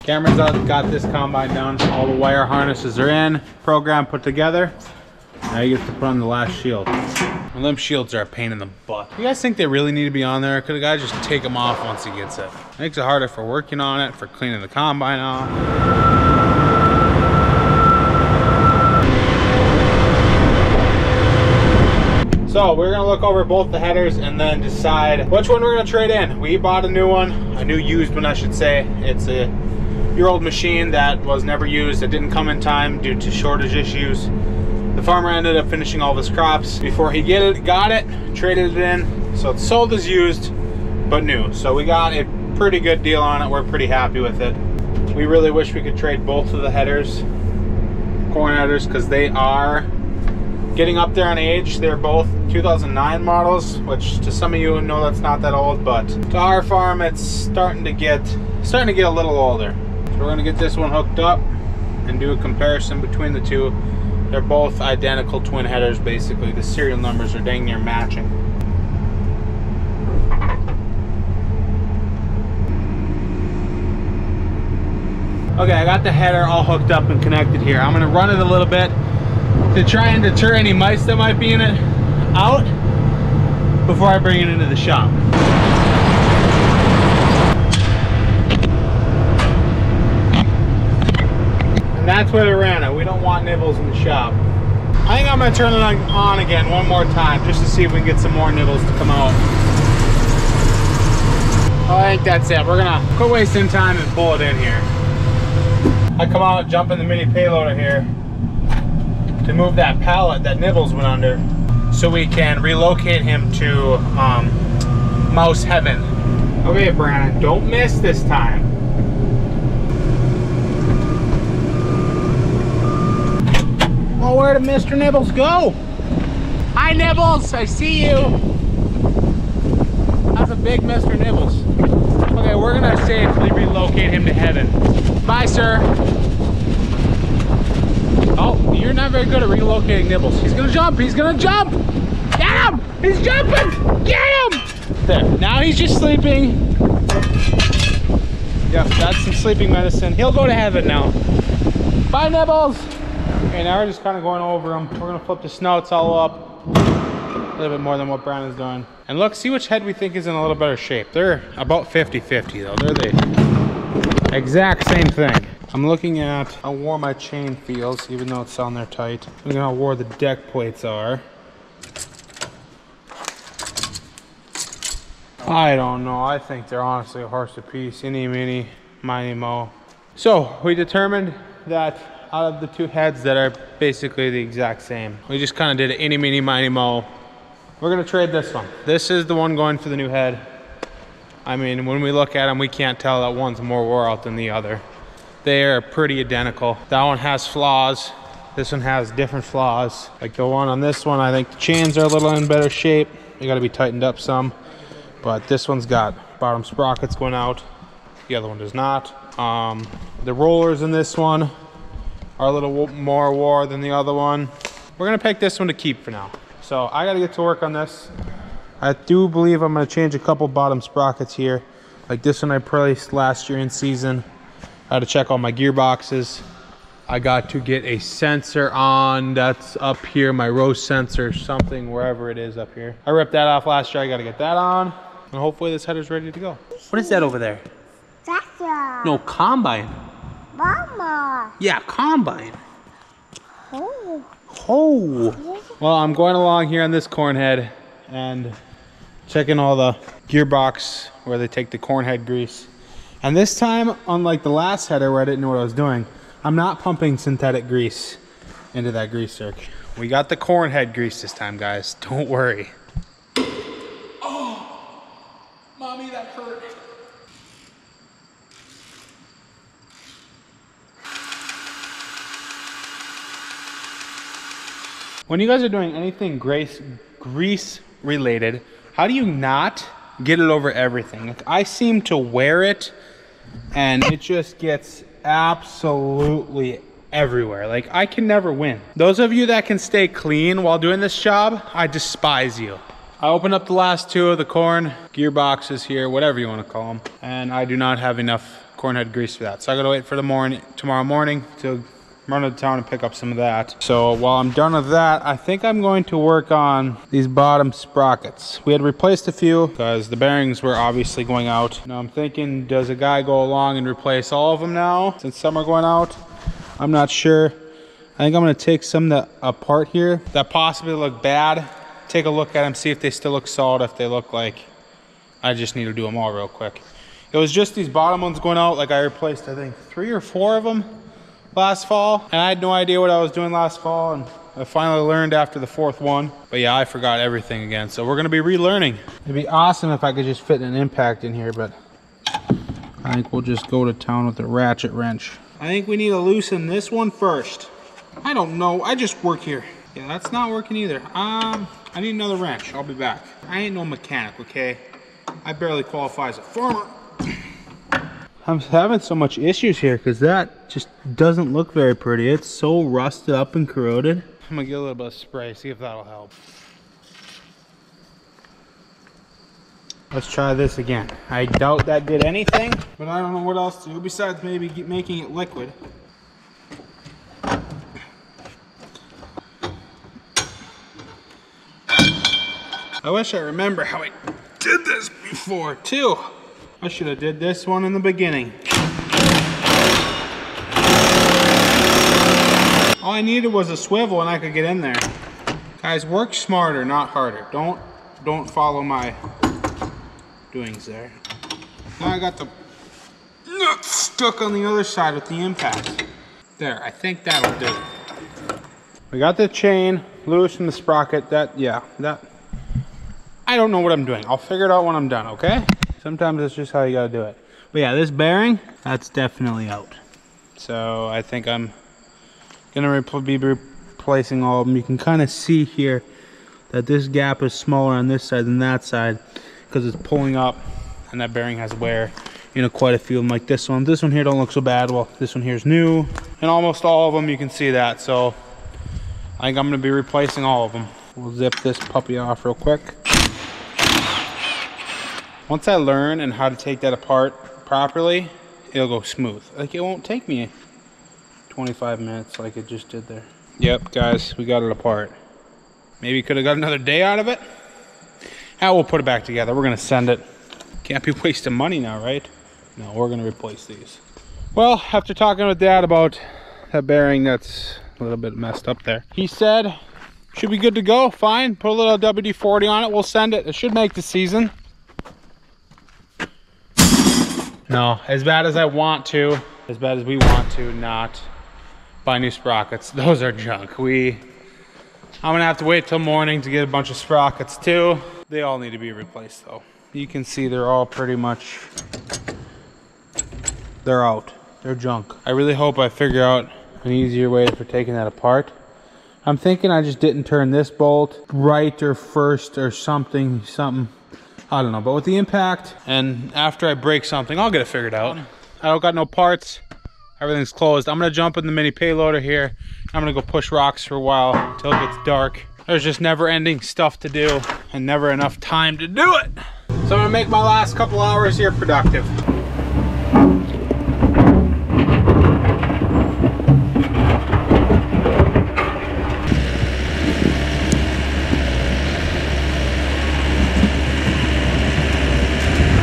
Cameron's got this combine down. All the wire harnesses are in, program put together. Now you get to put on the last shield. And them shields are a pain in the butt. You guys think they really need to be on there? Could a guy just take them off once he gets it? Makes it harder for working on it, for cleaning the combine off. So we're gonna look over both the headers and then decide which one we're gonna trade in. We bought a new one, a new used one I should say. It's a year-old machine that was never used. It didn't come in time due to shortage issues. The farmer ended up finishing all of his crops before he got it, traded it in. So it's sold as used, but new. So we got a pretty good deal on it. We're pretty happy with it. We really wish we could trade both of the headers, corn headers, because they are getting up there in age. They're both 2009 models, which to some of you know that's not that old, but to our farm it's starting to get a little older. So we're gonna get this one hooked up and do a comparison between the two. They're both identical twin headers basically. The serial numbers are dang near matching. Okay, I got the header all hooked up and connected here. I'm gonna run it a little bit to try and deter any mice that might be in it out before I bring it into the shop. And that's where they ran it. We don't want nibbles in the shop. I think I'm gonna turn it on again one more time just to see if we can get some more nibbles to come out. Oh, I think that's it. We're gonna quit wasting time and pull it in here. I come out, jump in the mini payloader here to move that pallet that Nibbles went under so we can relocate him to mouse heaven. Okay, Brandon, don't miss this time. Oh, where did Mr. Nibbles go? Hi, Nibbles, I see you. That's a big Mr. Nibbles. Okay, we're gonna safely relocate him to heaven. Bye, sir. Oh, you're not very good at relocating Nibbles. He's gonna jump, he's gonna jump! Get him! He's jumping! Get him! There, now he's just sleeping. Yep, that's some sleeping medicine. He'll go to heaven now. Bye, Nibbles! Okay, now we're just kind of going over them. We're gonna flip the snouts all up. A little bit more than what Brandon's doing. And look, see which head we think is in a little better shape. They're about 50-50 though. They're the exact same thing. I'm looking at how warm my chain feels, even though it's on there tight. I'm looking at how warm the deck plates are. I don't know. I think they're honestly a horse apiece. Eeny, meeny, miny, mo. So we determined that out of the two heads that are basically the exact same, we just kind of did an eeny, meeny, miny, mo. We're gonna trade this one. This is the one going for the new head. I mean, when we look at them, we can't tell that one's more wore out than the other. They are pretty identical. That one has flaws. This one has different flaws. Like the one on this one, I think the chains are a little in better shape. They gotta be tightened up some. But this one's got bottom sprockets going out. The other one does not. The rollers in this one are a little more wore than the other one. We're gonna pick this one to keep for now. So I gotta get to work on this. I do believe I'm gonna change a couple bottom sprockets here. Like this one I placed last year in season. I had to check all my gearboxes. I got to get a sensor on that's up here, my row sensor, something, wherever it is up here. I ripped that off last year, I gotta get that on. And hopefully this header's ready to go. What is that over there? Tractor. No, combine. Mama. Yeah, combine. Oh. Oh. Well, I'm going along here on this corn head and checking all the gearbox where they take the corn head grease. And this time, unlike the last header where I didn't know what I was doing, I'm not pumping synthetic grease into that grease circ. We got the corn head grease this time, guys. Don't worry. Oh, mommy, that hurt. When you guys are doing anything grease related, how do you not get it over everything? Like, I seem to wear it and it just gets absolutely everywhere. Like, I can never win. Those of you that can stay clean while doing this job, I despise you. I opened up the last two of the corn gearboxes here, whatever you want to call them, and I do not have enough corn head grease for that. So I gotta wait for tomorrow morning to run to town and pick up some of that. So while I'm done with that, I think I'm going to work on these bottom sprockets. We had replaced a few because the bearings were obviously going out. Now I'm thinking, does a guy go along and replace all of them now since some are going out? I'm not sure. I think I'm gonna take some that apart here that possibly look bad. Take a look at them, see if they still look solid, if they look like I just need to do them all real quick. It was just these bottom ones going out. Like I replaced, I think 3 or 4 of them last fall, and I had no idea what I was doing last fall, and I finally learned after the 4th one. But yeah, I forgot everything again, so we're gonna be relearning. It'd be awesome if I could just fit an impact in here, but I think we'll just go to town with the ratchet wrench. I think we need to loosen this one first. I don't know, I just work here. Yeah, that's not working either. I need another wrench, I'll be back. I ain't no mechanic, okay? I barely qualify as a farmer. I'm having so much issues here because that just doesn't look very pretty. It's so rusted up and corroded. I'm gonna get a little bit of spray, see if that'll help. Let's try this again. I doubt that did anything, but I don't know what else to do besides maybe making it liquid. I wish I remember how I did this before too. I should have did this one in the beginning. All I needed was a swivel and I could get in there. Guys, work smarter, not harder. Don't follow my doings there. Now I got the nut stuck on the other side with the impact. There, I think that'll do it. We got the chain loose from the sprocket. I don't know what I'm doing. I'll figure it out when I'm done, okay? Sometimes that's just how you gotta do it. But yeah, this bearing, that's definitely out. So I think I'm gonna be replacing all of them. You can kind of see here that this gap is smaller on this side than that side because it's pulling up and that bearing has wear. You know, quite a few of them like this one. This one here don't look so bad. Well, this one here is new. And almost all of them, you can see that. So I think I'm gonna be replacing all of them. We'll zip this puppy off real quick. Once I learn and how to take that apart properly, it'll go smooth. Like it won't take me 25 minutes like it just did there. Yep, guys, we got it apart. Maybe could have got another day out of it. Now we'll put it back together. We're gonna send it. Can't be wasting money now, right? No, we're gonna replace these. Well, after talking with Dad about that bearing that's a little bit messed up there, he said, should be good to go, fine. Put a little WD-40 on it, we'll send it. It should make the season. No, as bad as I want to, as bad as we want to not buy new sprockets. Those are junk. I'm gonna have to wait till morning to get a bunch of sprockets too. They all need to be replaced though. You can see they're all pretty much, they're out. They're junk. I really hope I figure out an easier way for taking that apart. I'm thinking I just didn't turn this bolt right or first or something. I don't know, but with the impact and after I break something, I'll get it figured out. I don't got no parts. Everything's closed. I'm gonna jump in the mini payloader here. I'm gonna go push rocks for a while until it gets dark. There's just never ending stuff to do and never enough time to do it. So I'm gonna make my last couple hours here productive.